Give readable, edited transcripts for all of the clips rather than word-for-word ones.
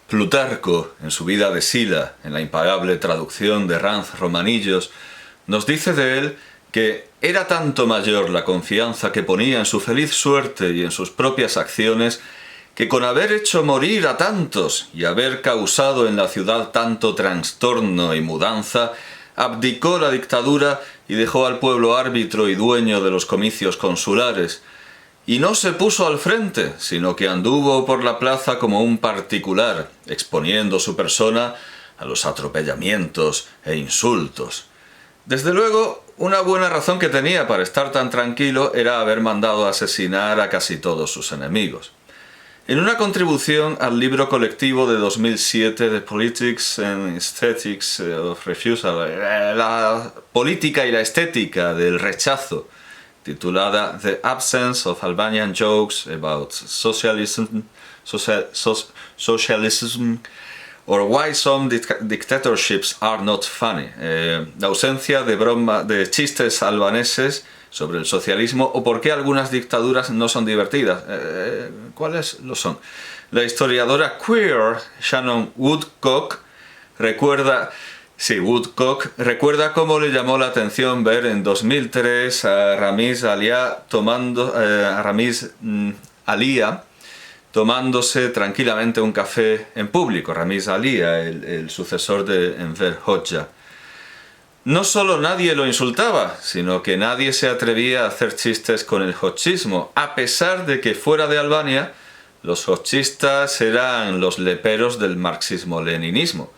Plutarco, en su vida de Sila, en la impagable traducción de Ranz Romanillos, nos dice de él que era tanto mayor la confianza que ponía en su feliz suerte y en sus propias acciones, que con haber hecho morir a tantos y haber causado en la ciudad tanto trastorno y mudanza, abdicó la dictadura y dejó al pueblo árbitro y dueño de los comicios consulares. Y no se puso al frente, sino que anduvo por la plaza como un particular, exponiendo su persona a los atropellamientos e insultos. Desde luego, una buena razón que tenía para estar tan tranquilo era haber mandado asesinar a casi todos sus enemigos. En una contribución al libro colectivo de 2007 The Politics and Aesthetics of Refusal, la política y la estética del rechazo, titulada The Absence of Albanian Jokes About Socialism or Why Some Dictatorships Are Not Funny, la ausencia de chistes albaneses sobre el socialismo o por qué algunas dictaduras no son divertidas. ¿Cuáles lo son? La historiadora queer Shannon Woodcock recuerda cómo le llamó la atención ver en 2003 a Ramiz Alia tomándose tranquilamente un café en público. Ramiz Alia, el sucesor de Enver Hoxha. No solo nadie lo insultaba, sino que nadie se atrevía a hacer chistes con el hoxismo, a pesar de que fuera de Albania los hoxistas eran los leperos del marxismo-leninismo.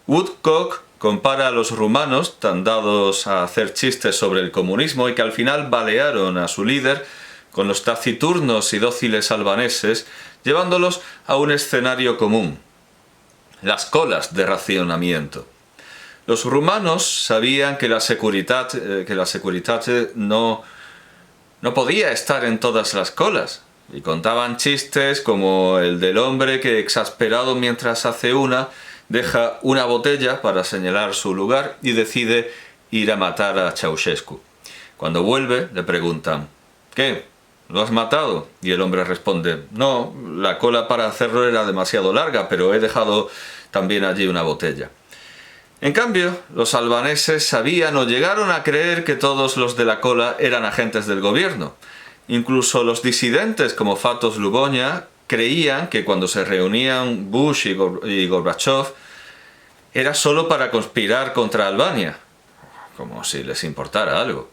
Woodcock compara a los rumanos, tan dados a hacer chistes sobre el comunismo y que al final balearon a su líder, con los taciturnos y dóciles albaneses, llevándolos a un escenario común: las colas de racionamiento. Los rumanos sabían que la Securitate no podía estar en todas las colas, y contaban chistes como el del hombre que, exasperado mientras hace deja una botella para señalar su lugar y decide ir a matar a Ceausescu. Cuando vuelve, le preguntan: ¿qué? ¿Lo has matado? Y el hombre responde: no, la cola para hacerlo era demasiado larga, pero he dejado también allí una botella. En cambio, los albaneses sabían o llegaron a creer que todos los de la cola eran agentes del gobierno. Incluso los disidentes como Fatos Luboña creían que cuando se reunían Bush y Gorbachev era solo para conspirar contra Albania, como si les importara algo.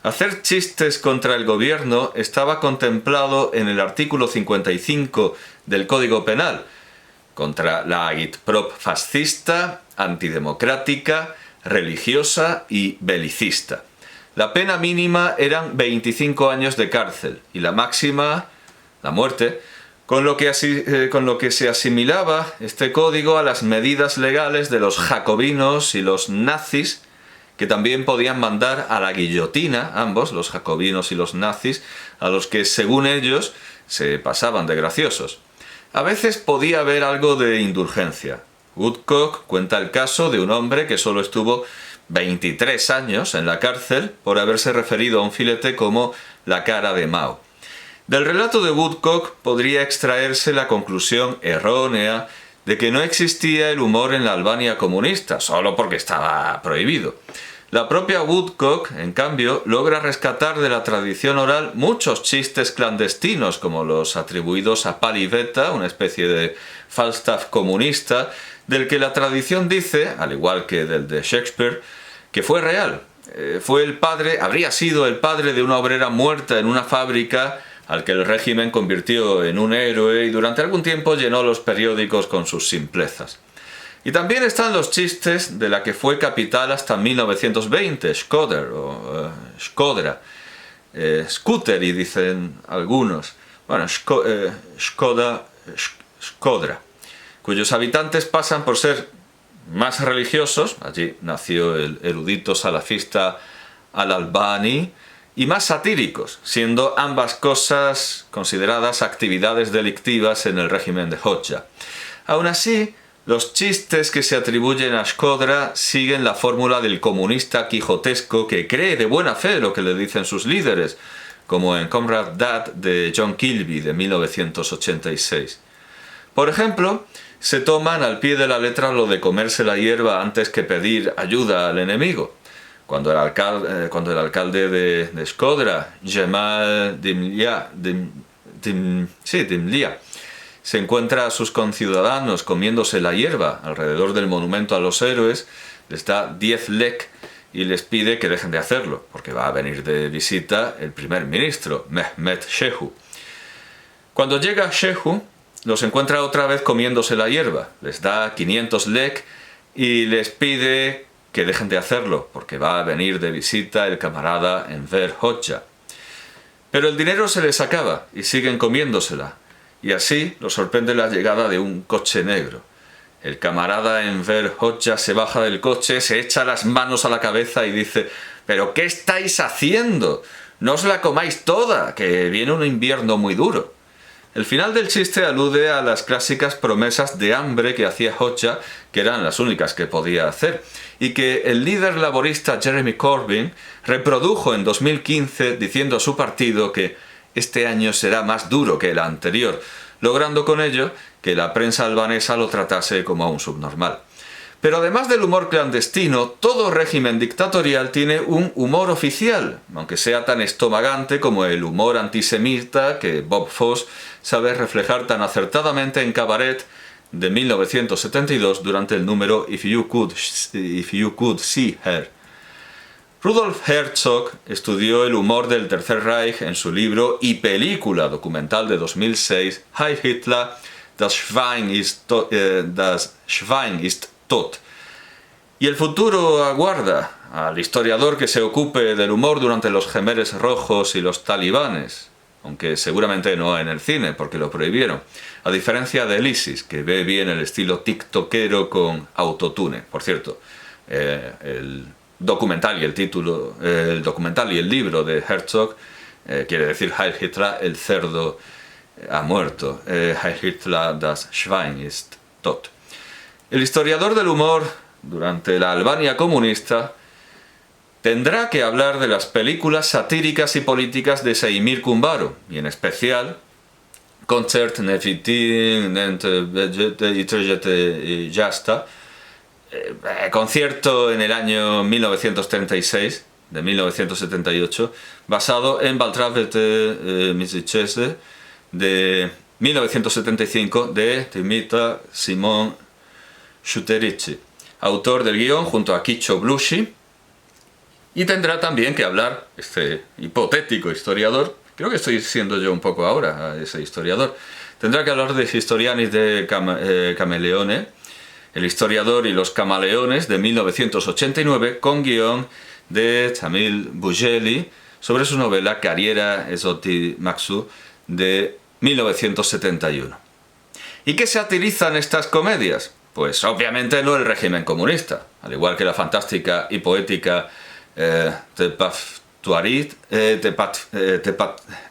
Hacer chistes contra el gobierno estaba contemplado en el artículo 55 del Código Penal, contra la agitprop fascista, antidemocrática, religiosa y belicista. La pena mínima eran 25 años de cárcel y la máxima, la muerte, con lo que se asimilaba este código a las medidas legales de los jacobinos y los nazis, que también podían mandar a la guillotina, ambos, los jacobinos y los nazis, a los que, según ellos, se pasaban de graciosos. A veces podía haber algo de indulgencia. Woodcock cuenta el caso de un hombre que solo estuvo 23 años en la cárcel por haberse referido a un filete como la cara de Mao. Del relato de Woodcock podría extraerse la conclusión errónea de que no existía el humor en la Albania comunista, solo porque estaba prohibido. La propia Woodcock, en cambio, logra rescatar de la tradición oral muchos chistes clandestinos, como los atribuidos a Paliveta, una especie de Falstaff comunista, del que la tradición dice, al igual que del de Shakespeare, que fue real. Habría sido el padre de una obrera muerta en una fábrica al que el régimen convirtió en un héroe y durante algún tiempo llenó los periódicos con sus simplezas. Y también están los chistes de la que fue capital hasta 1920, Shkodra, Skuteri dicen algunos, Shkodra, cuyos habitantes pasan por ser más religiosos, allí nació el erudito salafista Al-Albani, y más satíricos, siendo ambas cosas consideradas actividades delictivas en el régimen de Hoxha. Aún así, los chistes que se atribuyen a Shkodra siguen la fórmula del comunista quijotesco que cree de buena fe lo que le dicen sus líderes, como en Comrade Dad de John Kilby de 1986. Por ejemplo, se toman al pie de la letra lo de comerse la hierba antes que pedir ayuda al enemigo. Cuando el alcalde de Shkodra, Jamal Dimlia, se encuentra a sus conciudadanos comiéndose la hierba alrededor del monumento a los héroes, les da 10 lek y les pide que dejen de hacerlo, porque va a venir de visita el primer ministro, Mehmet Shehu. Cuando llega Shehu, los encuentra otra vez comiéndose la hierba, les da 500 lek y les pide que dejen de hacerlo, porque va a venir de visita el camarada Enver Hoxha. Pero el dinero se les acaba y siguen comiéndosela, y así los sorprende la llegada de un coche negro. El camarada Enver Hoxha se baja del coche, se echa las manos a la cabeza y dice: «¿Pero qué estáis haciendo? No os la comáis toda, que viene un invierno muy duro». El final del chiste alude a las clásicas promesas de hambre que hacía Hoxha, que eran las únicas que podía hacer, y que el líder laborista Jeremy Corbyn reprodujo en 2015 diciendo a su partido que este año será más duro que el anterior, logrando con ello que la prensa albanesa lo tratase como a un subnormal. Pero además del humor clandestino, todo régimen dictatorial tiene un humor oficial, aunque sea tan estomagante como el humor antisemita que Bob Fosse sabe reflejar tan acertadamente en Cabaret de 1972 durante el número If You Could See Her. Rudolf Herzog estudió el humor del Tercer Reich en su libro y película documental de 2006 Heil Hitler, das Schwein ist tot. Y el futuro aguarda al historiador que se ocupe del humor durante los Jemeres Rojos y los talibanes, aunque seguramente no en el cine, porque lo prohibieron, a diferencia de ISIS, que ve bien el estilo tiktokero con autotune. Por cierto, el documental y el libro de Herzog quiere decir Heil Hitler, el cerdo ha muerto, Heil Hitler, das Schwein ist tot. El historiador del humor durante la Albania comunista tendrá que hablar de las películas satíricas y políticas de Seimir Kumbaro, y en especial Concert Nefitin y Trejete Jasta, concierto en el año 1936, de 1978, basado en Baltravete Mizicese, de 1975, de Timita Simon Shuterici, autor del guión junto a Kicho Blushi. Y tendrá también que hablar, este hipotético historiador, creo que estoy siendo yo un poco ahora ese historiador, tendrá que hablar de Historianis de Camaleone, el historiador y los camaleones de 1989, con guión de Tamil Bujeli, sobre su novela Carriera Esoti Maxu de 1971. ¿Y qué satirizan estas comedias? Pues obviamente no el régimen comunista, al igual que la fantástica y poética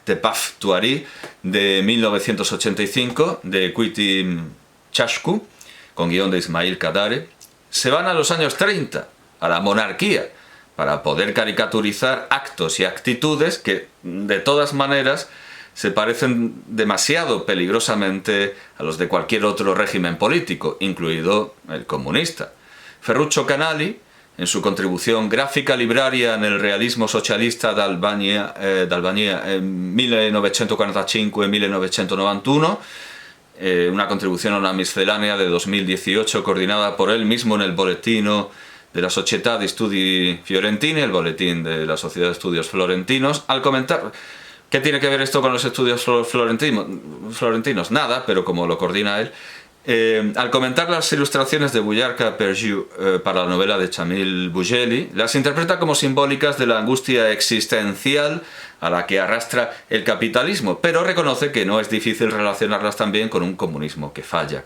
Tepaftuari de 1985 de Kuitim Chashku, con guión de Ismail Kadare. Se van a los años 30, a la monarquía, para poder caricaturizar actos y actitudes que, de todas maneras, se parecen demasiado peligrosamente a los de cualquier otro régimen político, incluido el comunista. Ferruccio Canali, en su contribución gráfica libraria en el realismo socialista d'Albania en 1945 y 1991, una contribución a una miscelánea de 2018 coordinada por él mismo en el boletino de la Società di Studi Fiorentini, el boletín de la Sociedad de Estudios Florentinos, al comentar... ¿Qué tiene que ver esto con los estudios florentinos? Nada, pero como lo coordina él, al comentar las ilustraciones de Bouillarca Pergiu para la novela de Tamil Bujeli, las interpreta como simbólicas de la angustia existencial a la que arrastra el capitalismo, pero reconoce que no es difícil relacionarlas también con un comunismo que falla.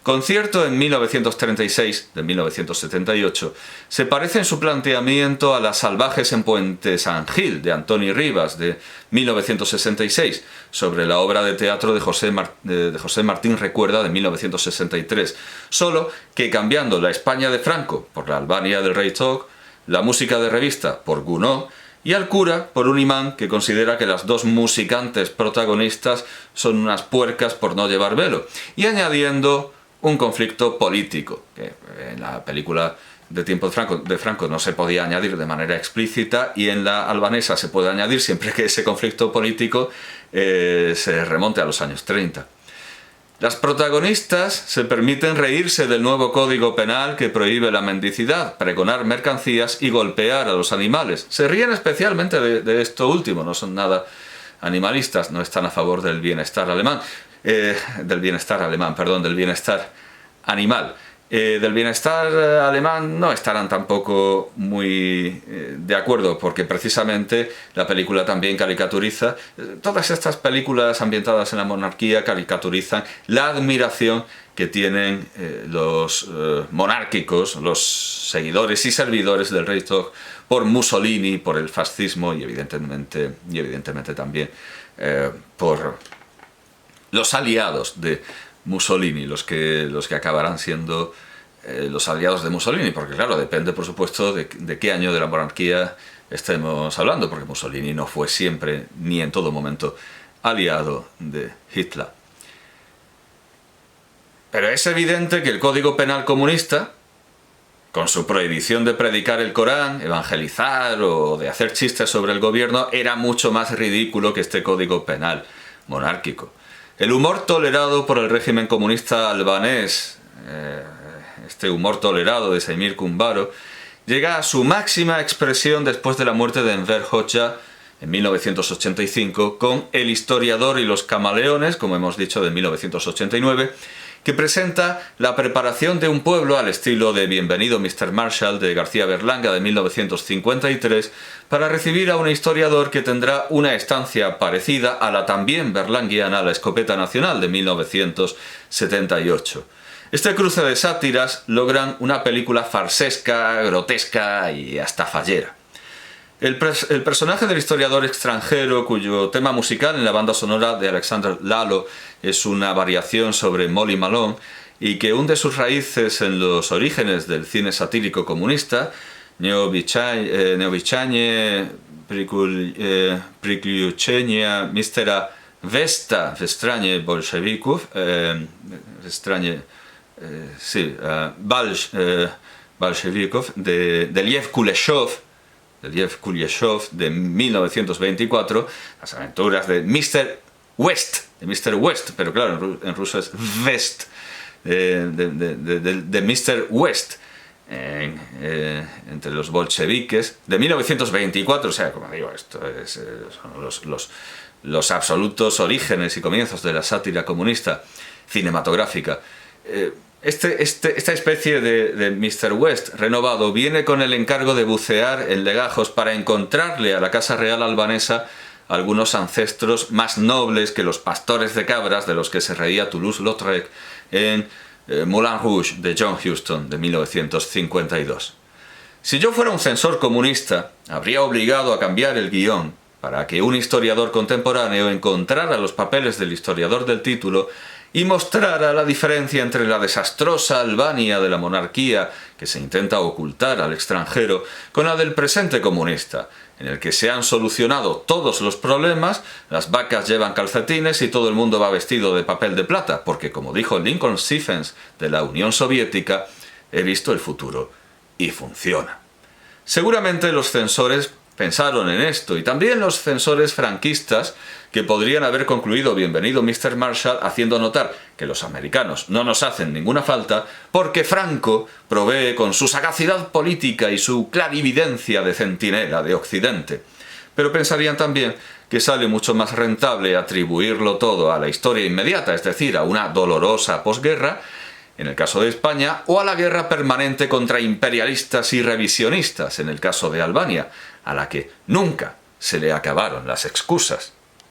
Concierto en 1936 de 1978 se parece en su planteamiento a Las salvajes en Puente San Gil de Antoni Rivas de 1966, sobre la obra de teatro de José Martín Recuerda de 1963, solo que cambiando la España de Franco por la Albania del Rei Tog, la música de revista por Gounod y al cura por un imán que considera que las dos musicantes protagonistas son unas puercas por no llevar velo, y añadiendo un conflicto político, que en la película de Tiempo de Franco no se podía añadir de manera explícita, y en la albanesa se puede añadir siempre que ese conflicto político se remonte a los años 30. Las protagonistas se permiten reírse del nuevo Código Penal que prohíbe la mendicidad, pregonar mercancías y golpear a los animales. Se ríen especialmente de esto último, no son nada animalistas, no están a favor del bienestar alemán, del bienestar animal. Del bienestar alemán no estarán tampoco muy de acuerdo, porque precisamente la película también caricaturiza, todas estas películas ambientadas en la monarquía caricaturizan la admiración que tienen los monárquicos, los seguidores y servidores del Reichstag por Mussolini, por el fascismo y evidentemente también por los aliados de Mussolini, los que acabarán siendo los aliados de Mussolini, porque claro, depende por supuesto de qué año de la monarquía estemos hablando, porque Mussolini no fue siempre, ni en todo momento, aliado de Hitler. Pero es evidente que el Código Penal comunista, con su prohibición de predicar el Corán, evangelizar o de hacer chistes sobre el gobierno, era mucho más ridículo que este Código Penal monárquico. El humor tolerado por el régimen comunista albanés, este humor tolerado de Semir Kumbaro, llega a su máxima expresión después de la muerte de Enver Hoxha en 1985, con El historiador y los camaleones, como hemos dicho, de 1989, que presenta la preparación de un pueblo al estilo de Bienvenido Mr. Marshall de García Berlanga de 1953 para recibir a un historiador que tendrá una estancia parecida a la también berlanguiana La escopeta nacional de 1978. Este cruce de sátiras logran una película farsesca, grotesca y hasta fallera. El personaje del historiador extranjero, cuyo tema musical en la banda sonora de Alexander Lalo es una variación sobre Molly Malone y que hunde sus raíces en los orígenes del cine satírico comunista, Neobichanie, Priključenja mistera Vesta, Vestranie Bolshevików, Bolshevikov, de Lev Kuleshov, de 1924, las aventuras de Mr. West, pero claro, en ruso es Vest, de Mr. West, entre los bolcheviques, de 1924, o sea, como digo, esto son los absolutos orígenes y comienzos de la sátira comunista cinematográfica. Esta especie de Mr. West renovado viene con el encargo de bucear en legajos para encontrarle a la Casa Real albanesa algunos ancestros más nobles que los pastores de cabras de los que se reía Toulouse-Lautrec en Moulin Rouge de John Huston de 1952. Si yo fuera un censor comunista, habría obligado a cambiar el guión para que un historiador contemporáneo encontrara los papeles del historiador del título y mostrara la diferencia entre la desastrosa Albania de la monarquía que se intenta ocultar al extranjero con la del presente comunista, en el que se han solucionado todos los problemas, las vacas llevan calcetines y todo el mundo va vestido de papel de plata, porque como dijo Lincoln Stephens de la Unión Soviética, he visto el futuro y funciona. Seguramente los censores pensaron en esto, y también los censores franquistas, que podrían haber concluido Bienvenido Mr. Marshall haciendo notar que los americanos no nos hacen ninguna falta porque Franco provee con su sagacidad política y su clarividencia de centinela de Occidente. Pero pensarían también que sale mucho más rentable atribuirlo todo a la historia inmediata, es decir, a una dolorosa posguerra, en el caso de España, o a la guerra permanente contra imperialistas y revisionistas, en el caso de Albania, a la que nunca se le acabaron las excusas.